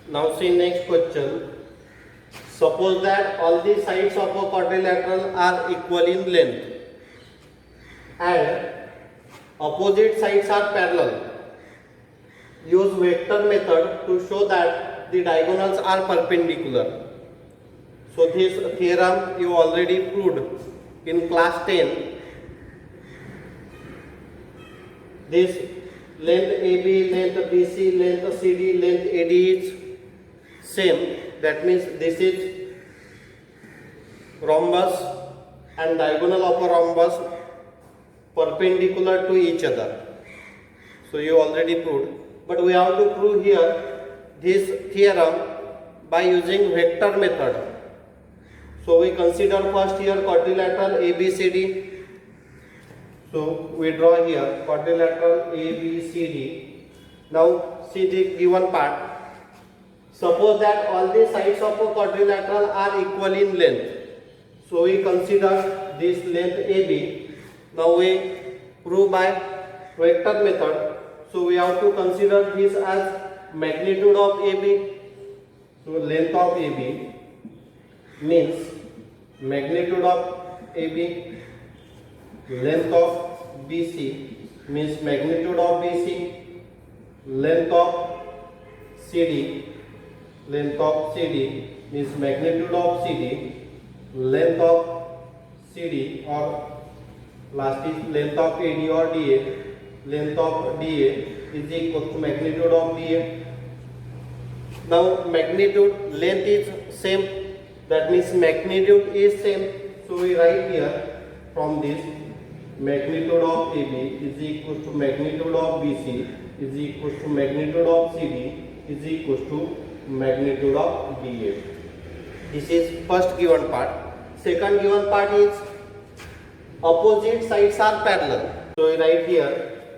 Now see next question. Suppose that all the sides of a quadrilateral are equal in length and opposite sides are parallel. Use vector method to show that the diagonals are perpendicular. So this theorem you already proved in class 10. This length AB, length BC, length CD, length AD is same. That means this is rhombus and diagonal of a rhombus perpendicular to each other. So you already proved. But we have to prove here this theorem by using vector method. So we consider first here quadrilateral ABCD. So we draw here quadrilateral ABCD. Now see the given part. Suppose that all the sides of a quadrilateral are equal in length. So we consider this length AB. Now we prove by vector method. So we have to consider this as magnitude of AB. So length of AB means magnitude of AB, length of BC means magnitude of BC, length of CD means magnitude of CD, length of CD or last is length of AD or DA, length of DA is equal to magnitude of DA. Now magnitude length is same. That means magnitude is same. So we write here from this magnitude of AB is equal to magnitude of BC is equal to magnitude of CD is equal to magnitude of DA. This is first given part. Second given part is opposite sides are parallel. So we write here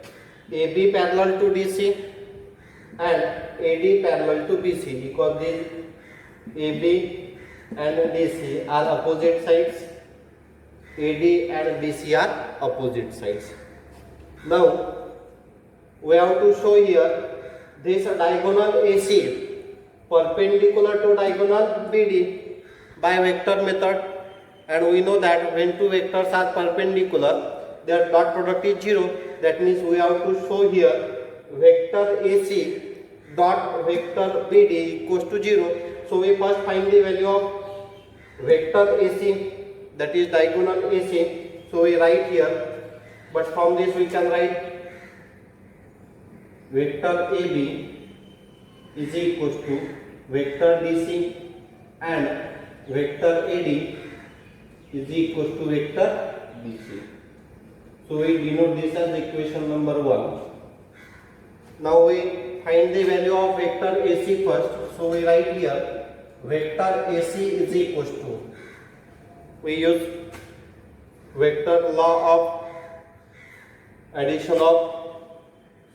AB parallel to DC and AD parallel to BC because this AB and DC are opposite sides, AD and BC are opposite sides. Now we have to show here this diagonal AC perpendicular to diagonal BD by vector method, and we know that when two vectors are perpendicular their dot product is 0. That means we have to show here vector AC dot vector BD equals to 0. So we first find the value of vector AC, that is diagonal AC. So we write here, but from this we can write vector AB is equals to vector DC and vector AD is equals to vector BC. So we denote this as equation number 1. Now we find the value of vector AC first. So we write here vector AC is equals to, we use vector law of addition of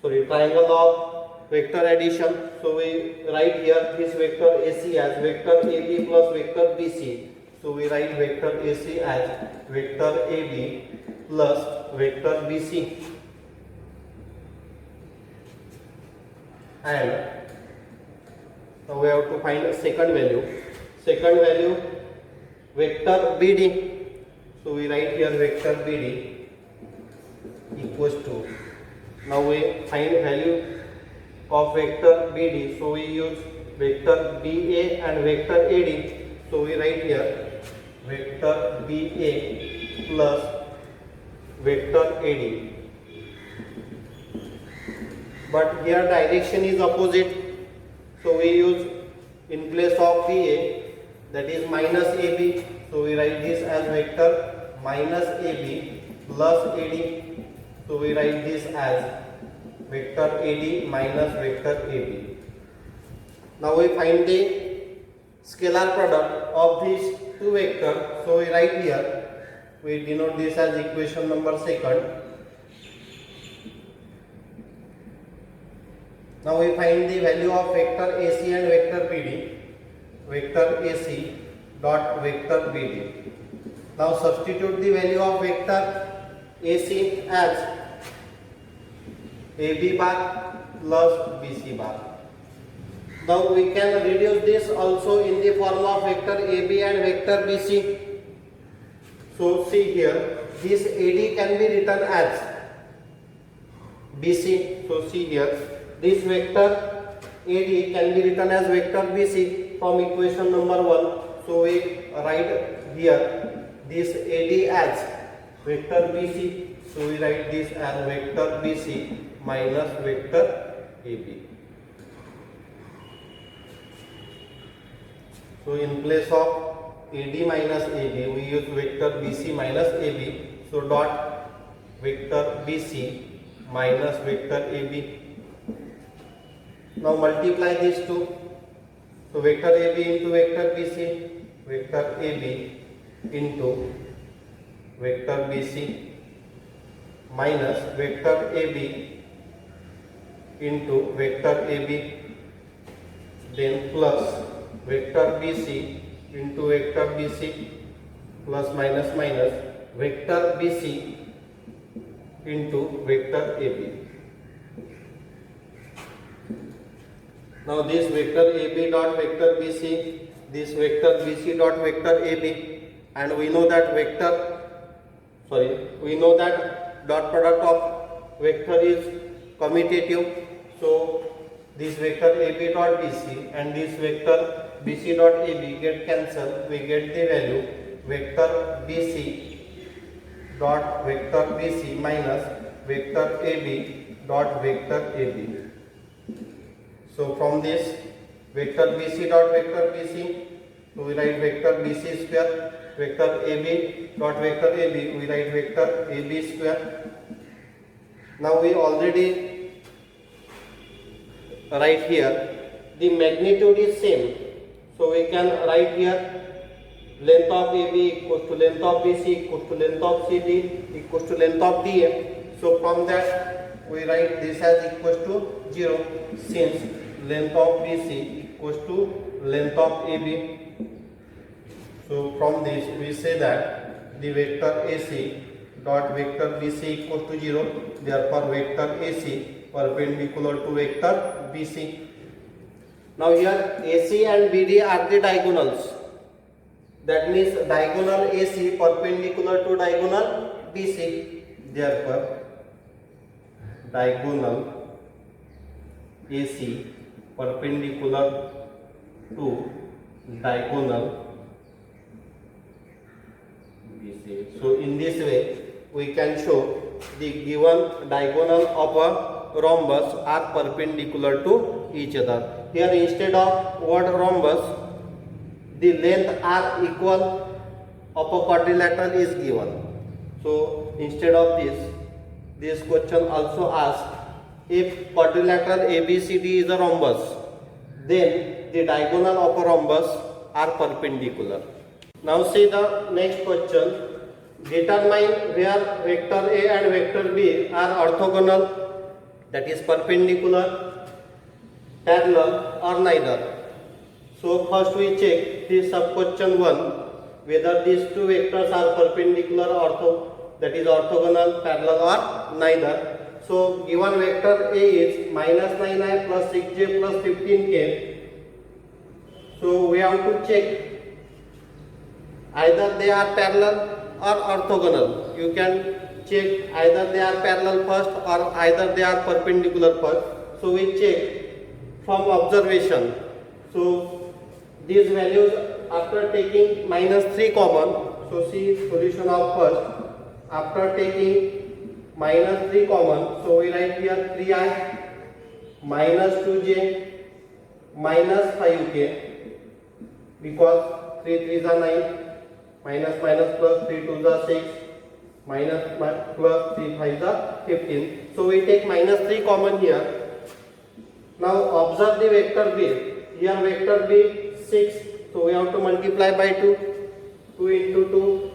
triangle of vector addition. So we write here this vector AC as vector AB plus vector BC. So we write vector AC as vector AB plus vector BC, and now we have to find a second value. Second value vector BD. So we write here vector BD equals to, now we find value of vector BD. So we use vector BA and vector AD. So we write here vector BA plus vector AD. But here direction is opposite. So we use in place of BA, that is minus AB. So we write this as vector minus AB plus AD. So we write this as vector AD minus vector AB. Now we find the scalar product of these two vectors. So we write here, we denote this as equation number 2. Now we find the value of vector AC and vector BD. Vector AC dot vector BD. Now substitute the value of vector AC as AB bar plus BC bar. Now we can reduce this also in the form of vector AB and vector BC. So see here, this AD can be written as BC. So see here, this vector AD can be written as vector BC from equation number 1. So we write here this AD as vector BC. So we write this as vector BC minus vector AB. So in place of AD minus AB, we use vector BC minus AB. So dot vector BC minus vector AB. Now multiply these two. So vector AB into vector BC, vector AB into vector BC minus vector AB into vector AB, then plus vector BC into vector BC plus minus minus vector BC into vector AB. Now this vector AB dot vector BC, this vector BC dot vector AB, and we know that dot product of vector is commutative. So this vector AB dot BC and this vector BC dot AB get cancelled. We get the value vector BC dot vector BC minus vector AB dot vector AB. So from this vector BC dot vector BC, so we write vector BC square, vector AB dot vector AB, we write vector AB square. Now we already write here the magnitude is same. So we can write here length of AB equals to length of BC equals to length of CD equals to length of DA. So from that we write this as equals to 0, since length of BC equals to length of AB. So from this we say that the vector AC dot vector BC equals to 0, therefore vector AC perpendicular to vector BC. Now here AC and BD are the diagonals. That means diagonal AC perpendicular to diagonal BC. Therefore diagonal AC perpendicular to diagonal BC. So in this way we can show the given diagonal of a rhombus are perpendicular to each other. Here instead of word rhombus, the length are equal of a quadrilateral is given. So instead of this question also asks, if quadrilateral ABCD is a rhombus, then the diagonal of a rhombus are perpendicular. Now see the next question. Determine where vector A and vector B are orthogonal, that is perpendicular, parallel or neither. So first we check the sub question 1 whether these two vectors are perpendicular or that is orthogonal, parallel or neither. So given vector A is minus 9i plus 6j plus 15k. So we have to check either they are parallel or orthogonal. You can check either they are parallel first or either they are perpendicular first. So we check from observation. So these values after taking minus 3 common. So see solution of first. After taking minus 3 common, so we write here 3i minus 2j minus 5k, because 3 3s are 9, minus minus plus 3 2s are 6, minus plus 3 5s are 15. So we take minus 3 common here. Now observe the vector B. Here vector B 6. So we have to multiply by 2. 2 into 2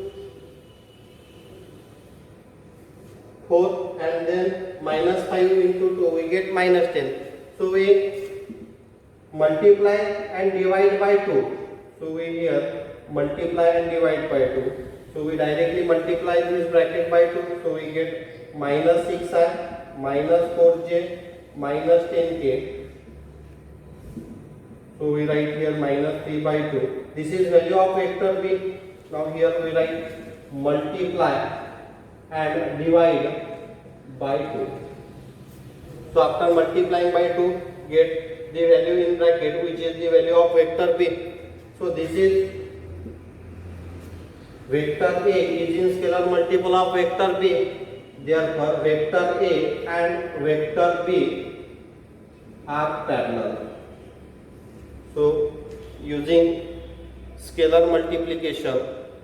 4, and then minus 5 into 2 we get minus 10. So we multiply and divide by 2. So we here multiply and divide by 2. So we directly multiply this bracket by 2. So we get minus 6i minus 4j minus 10k So we write here minus 3 by 2. This is value of vector b. Now here we write multiply and divide by 2. So after multiplying by 2, get the value in bracket, which is the value of vector b. So this is vector a is in scalar multiple of vector b. Therefore vector a and vector b are parallel. So using scalar multiplication,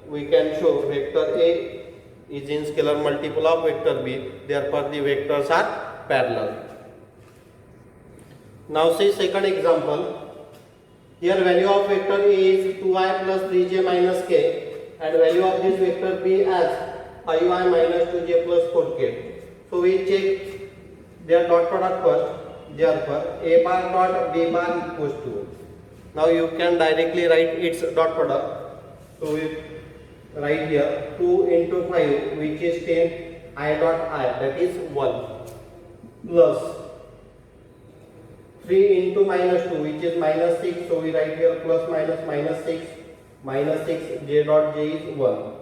we can show vector a is in scalar multiple of vector b. Therefore the vectors are parallel. Now see second example. Here value of vector a is 2i plus 3j minus k, and value of this vector b as 5i minus 2j plus 4k. So we check their dot product first. Therefore a bar dot b bar equals to. Now you can directly write its dot product. So we write here 2 into 5, which is 10, I dot I, that is 1, plus 3 into minus 2, which is minus 6. So we write here plus minus 6, minus 6, j dot j is 1.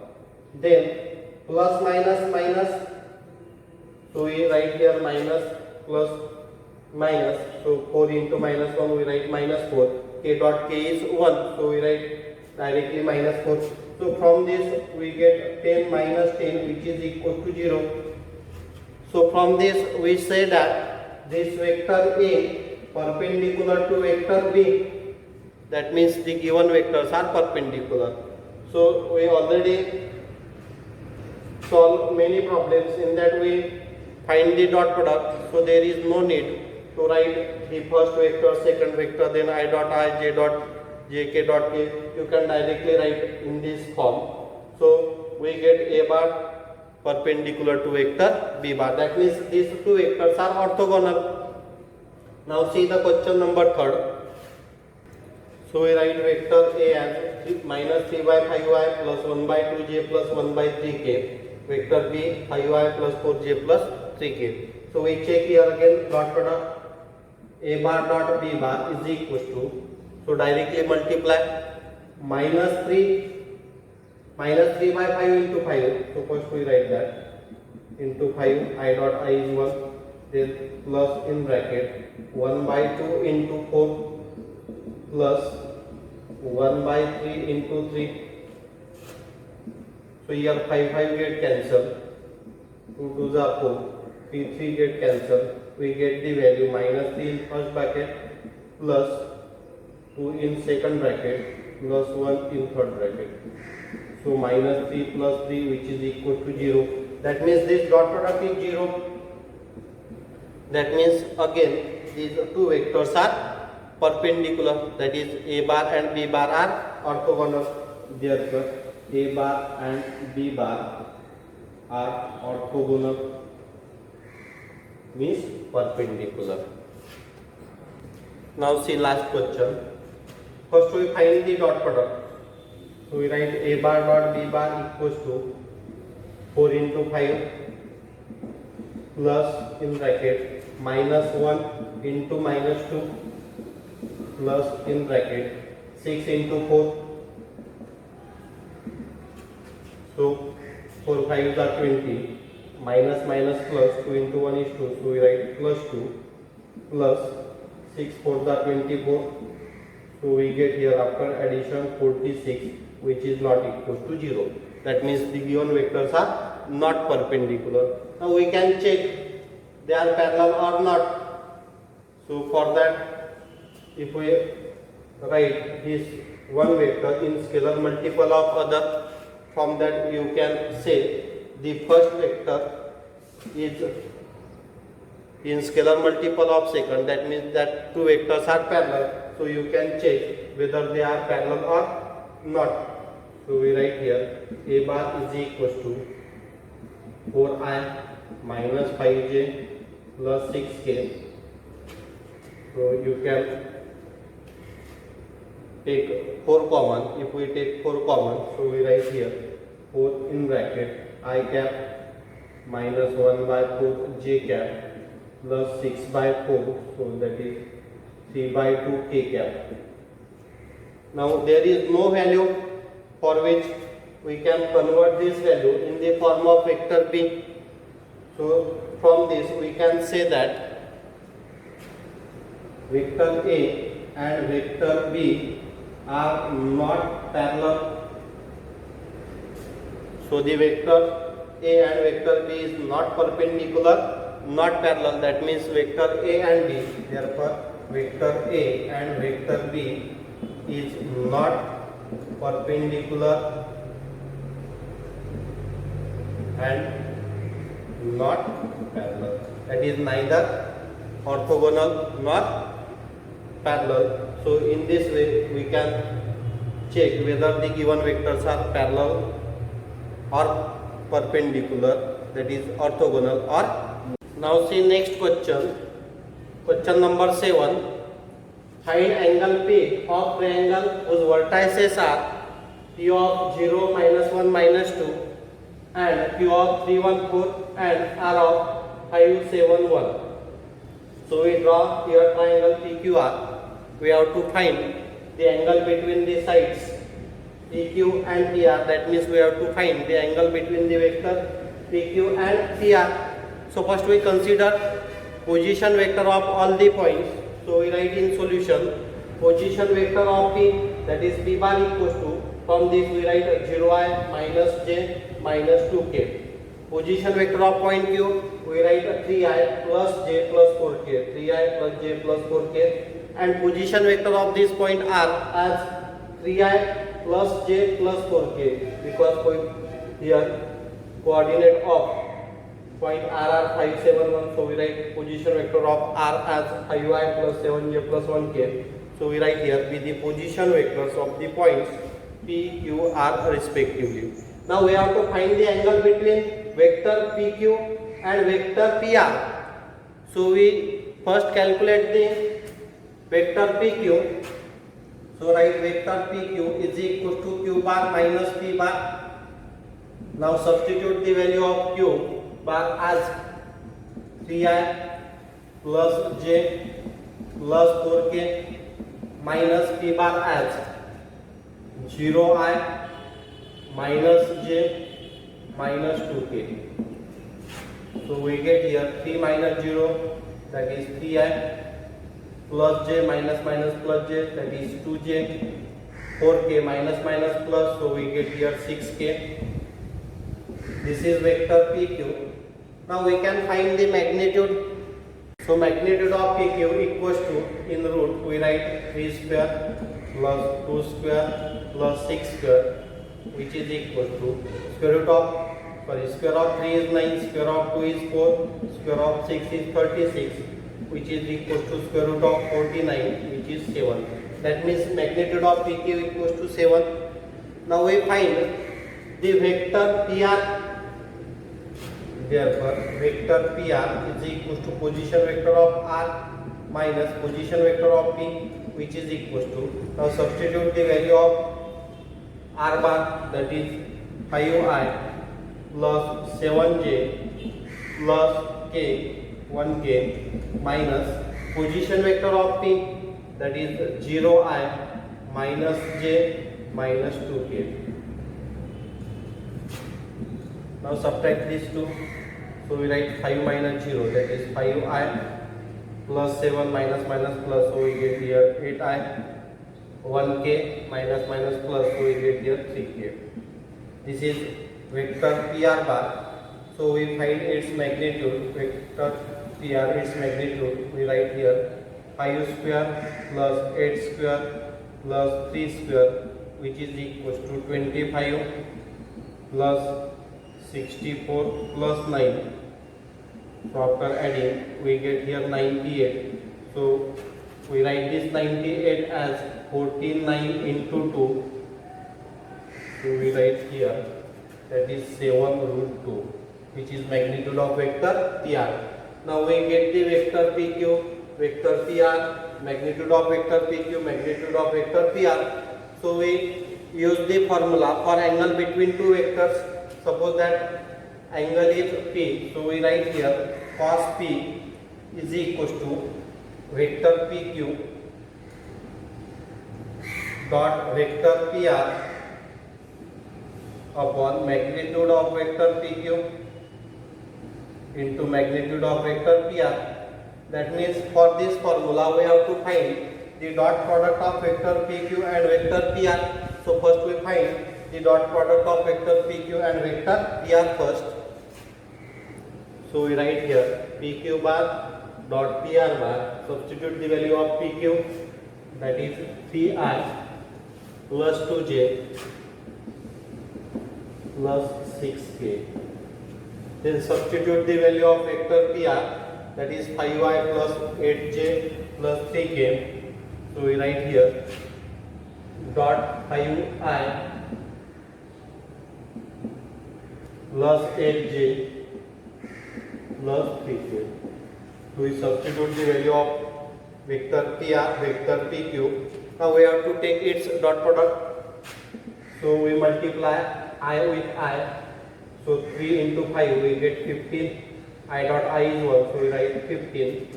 Then plus minus, so we write here minus plus minus. So 4 into minus 1, we write minus 4. K dot k is 1, so we write directly minus 4. So from this we get 10 minus 10, which is equal to 0. So from this we say that this vector A perpendicular to vector B, that means the given vectors are perpendicular. So we already solve many problems in that we find the dot product, so there is no need to write the first vector, second vector, then I dot I, j dot j, k dot k. You can directly write in this form. So we get a bar perpendicular to vector b bar, that means these two vectors are orthogonal. Now see the question number 3rd. So we write vector a as minus 3 by 5y plus 1 by 2j plus 1 by 3k. Vector b 5y plus 4j plus 3k. So we check here again dot product. A bar dot b bar is equals to, so directly multiply minus 3 by 5 into 5. So first we write that into 5, I dot I is 1, then plus in bracket 1 by 2 into 4 plus 1 by 3 into 3. So here 5 get cancelled, 2 2s are 4, 3 get cancelled. We get the value minus 3 in first bracket plus 2 in second bracket plus 1 in third bracket. So minus 3 plus 3, which is equal to 0. That means this dot product is 0. That means again these two vectors are perpendicular, that is a bar and b bar are orthogonal. Therefore a bar and b bar are orthogonal, means perpendicular. Now see last question. First we find the dot product. So we write a bar dot b bar equals to 4 into 5 plus in bracket minus 1 into minus 2 plus in bracket 6 into 4. So 4 5s are 20. Minus plus 2 into 1 is 2, so we write plus 2 plus 6 4s are 24. So we get here after addition 46, which is not equal to 0. That means the given vectors are not perpendicular. Now we can check they are parallel or not. So for that, if we write this one vector in scalar multiple of other, from that you can say the first vector is in scalar multiple of second, that means that two vectors are parallel. So you can check whether they are parallel or not. So we write here a bar is equals to 4i minus 5j plus 6k. So you can take 4 common. If we take 4 common, so we write here 4 in bracket I cap minus 1 by 4 j cap plus 6 by 4, so that is 3 by 2 k cap Now there is no value for which we can convert this value in the form of vector p. So from this we can say that vector A and vector B are not parallel. So the vector A and vector B is not perpendicular, not parallel. That means vector A and B. Therefore, vector A and vector B is not perpendicular and not parallel. That is neither orthogonal nor parallel. So in this way we can check whether the given vectors are parallel or perpendicular, that is orthogonal or. Now see next question. Question number 7. Find angle P of triangle whose vertices are P of 0, -1, -2 and Q of 3, 1, 4 and R of 5, 7, 1. So we draw here triangle PQR. We have to find the angle between the sides PQ and PR. That means we have to find the angle between the vector PQ and PR. So first we consider position vector of all the points. So we write in solution position vector of P, that is P bar equals to, from this we write 0i minus j minus 2k. Position vector of point Q, we write 3i plus j plus 4k, 3i plus j plus 4k. And position vector of this point R as 3i plus j plus 4k, because here coordinate of point R are 5, 7, 1. So we write position vector of R as 5i plus 7j plus 1k. So we write here with the position vectors of the points P, Q, R respectively. Now we have to find the angle between vector PQ and vector PR. So we first calculate the vector PQ. So write vector PQ is equal to Q bar minus P bar. Now substitute the value of Q bar as 3i plus j plus 4k minus P bar as 0i minus j minus 2k. So we get here 3 minus 0, that is 3i, plus j minus minus plus j, that is 2j, 4k minus minus plus, so we get here 6k. This is vector PQ. Now we can find the magnitude. So magnitude of PQ equals to, in root we write 3 square plus 2 square plus 6 square, which is equal to square root of, square of 3 is 9, square of 2 is 4, square of 6 is 36, which is equal to square root of 49, which is 7. That means magnitude of PQ equals to 7. Now we find the vector PR. Therefore, vector PR is equal to position vector of R minus position vector of P, which is equal to, now substitute the value of R bar, that is 5i plus 7j plus k, 1k minus position vector of P, that is 0i minus j minus 2k. Now subtract these two. So we write 5 minus 0, that is 5i plus 7 minus minus plus, so we get here 8i, 1k minus minus plus, so we get here 3k. This is vector PR bar. So we find its magnitude, vector PR, its magnitude, we write here 5 square plus 8 square plus 3 square, which is equal to 25 plus 64 plus 9. So after adding we get here 98. So we write this 98 as 14/9 into 2. So we write here that is 7 root 2, which is magnitude of vector PR. Now we get the vector PQ, vector PR, magnitude of vector PQ, magnitude of vector PR. So we use the formula for angle between two vectors. Suppose that angle is P, so we write here cos P is equals to vector PQ dot vector PR upon magnitude of vector PQ into magnitude of vector PR. That means for this formula we have to find the dot product of vector PQ and vector PR. So first we find the dot product of vector PQ and vector PR first. So we write here PQ bar dot PR bar, substitute the value of PQ, that is 3I plus 2J plus 6K. Then substitute the value of vector PR, that is 5I plus 8J plus 3K. So we write here dot 5I plus 8J plus 3K. So we substitute the value of vector PR, vector PQ. Now we have to take its dot product. So we multiply I with I. So 3 into 5 we get 15. I dot I is 1, so we write 15.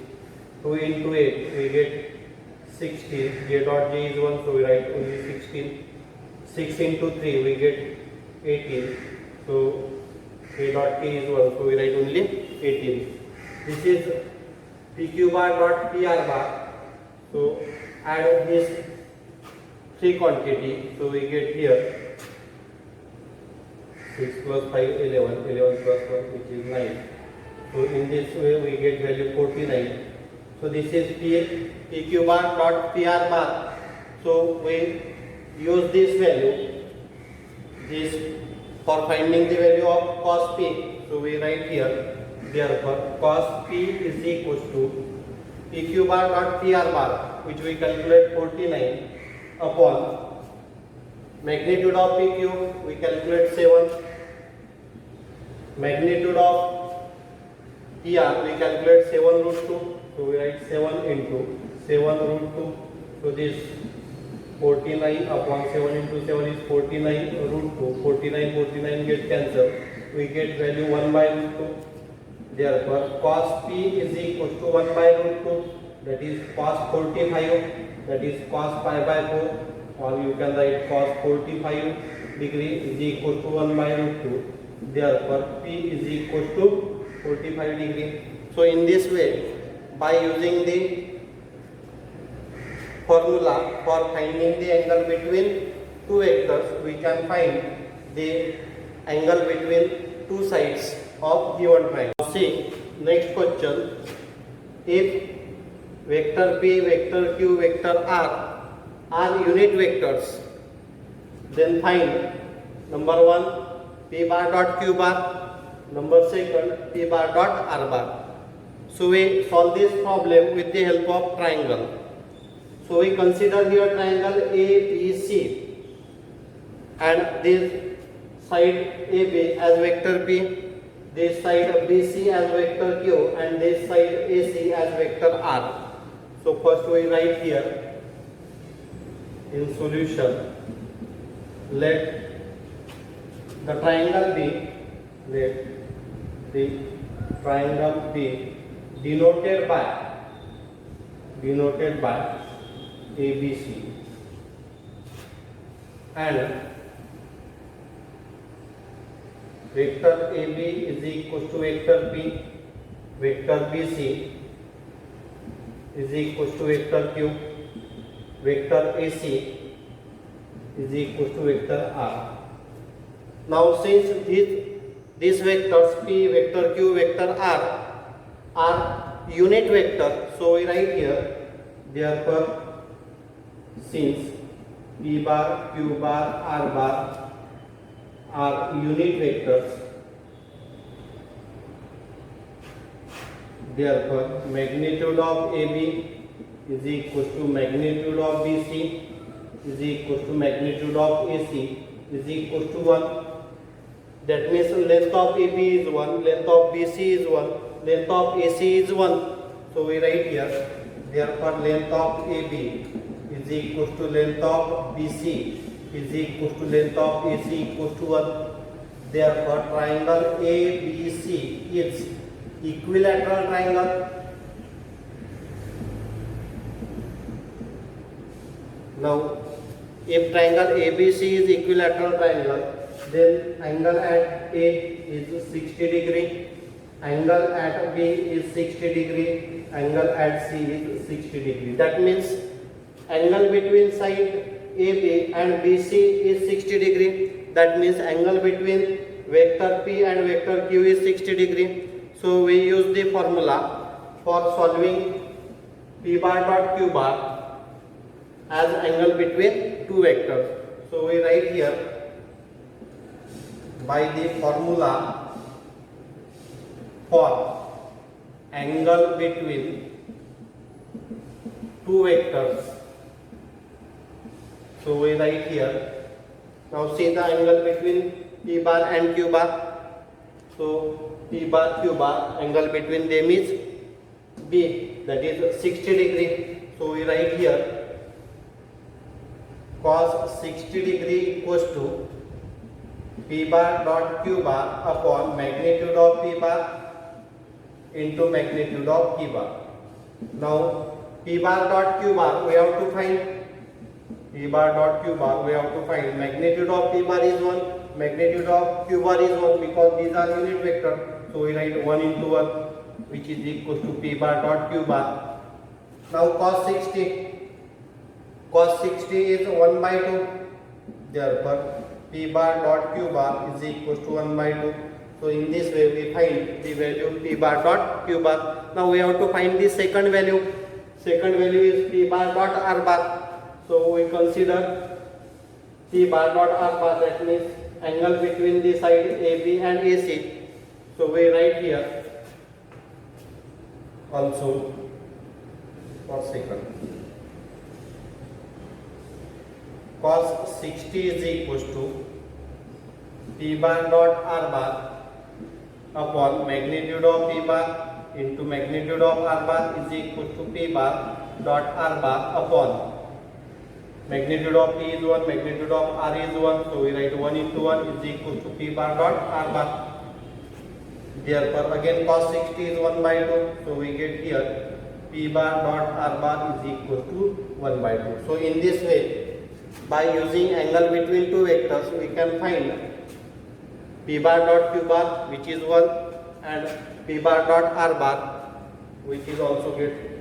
2 into 8 we get 16. J dot J is 1, so we write only 16. 6 into 3 we get 18. So K dot K is 1, so we write only 18. This is PQ bar dot PR bar. So add this 3 quantity. So we get here 6 plus 5, 11. 11 plus 1, which is 9. So in this way we get value 49. So this is PQ bar dot PR bar. So we use this value, this for finding the value of cos P. So we write here, therefore cos P is equals to PQ bar dot PR bar, which we calculate 49, upon magnitude of PQ we calculate 7, magnitude of PR we calculate 7 root 2. So we write 7 into 7 root 2. So this 49 upon 7 into 7 is 49 root 2. 49 get cancelled. We get value 1 by root 2. Therefore cos P is equal to 1 by root 2. That is cos 45. That is cos pi by 4. Or you can write cos 45 degree is equal to 1 by root 2. Therefore P is equal to 45 degree. So in this way, by using the formula for finding the angle between two vectors, we can find the angle between two sides of given triangle. See next question. If vector P, vector Q, vector R are unit vectors, then find number 1 P bar dot Q bar, number 2 P bar dot R bar. So we solve this problem with the help of triangle. So we consider here triangle ABC, and this side AB as vector P, this side BC as vector Q, and this side AC as vector R. So first we write here in solution, let the triangle be denoted by ABC, and vector AB is equal to vector P, vector BC is equal to vector Q, vector AC is equal to vector R. Now since these vectors P, vector Q, vector R are unit vector, so we write here, therefore since P bar, Q bar, R bar are unit vectors, therefore magnitude of AB is equal to magnitude of BC is equal to magnitude of AC is equal to 1. That means length of AB is 1, length of BC is 1, length of AC is 1. So we write here, therefore length of AB is equal to length of BC is equal to length of AC equals to 1. Therefore triangle ABC is equilateral triangle. Now If triangle ABC is equilateral triangle, then angle at A is 60 degree, angle at B is 60 degree, angle at C is 60 degree. That means angle between side AB and BC is 60 degree. That means angle between vector P and vector Q is 60 degree. So we use the formula for solving P bar dot Q bar as angle between two vectors. So we write here by the formula for angle between two vectors. So we write here. Now see the angle between P bar and Q bar. So P bar Q bar, angle between them is B, that is 60 degree. So we write here cos 60 degree equals to P bar dot Q bar upon magnitude of P bar into magnitude of Q bar. Now P bar dot Q bar we have to find. P bar dot Q bar we have to find. Magnitude of P bar is 1, magnitude of Q bar is 1 because these are unit vector. So we write 1 into 1 which is equal to P bar dot Q bar. Now cos 60 is 1 by 2. Therefore P bar dot Q bar is equal to 1 by 2. So in this way we find the value P bar dot Q bar. Now we have to find the second value. Second value is P bar dot R bar. So we consider P bar dot R bar, that means angle between the side AB and AC. So we write here also for second. Cos 60 is equals to P bar dot R bar upon magnitude of P bar into magnitude of R bar is equal to P bar dot R bar upon magnitude of P is 1, magnitude of R is 1. So we write 1 into 1 is equal to P bar dot R bar. Therefore again cos 60 is 1 by 2. So we get here P bar dot R bar is equal to 1 by 2. So in this way, by using angle between two vectors, we can find P bar dot Q bar which is 1 and P bar dot R bar which is also get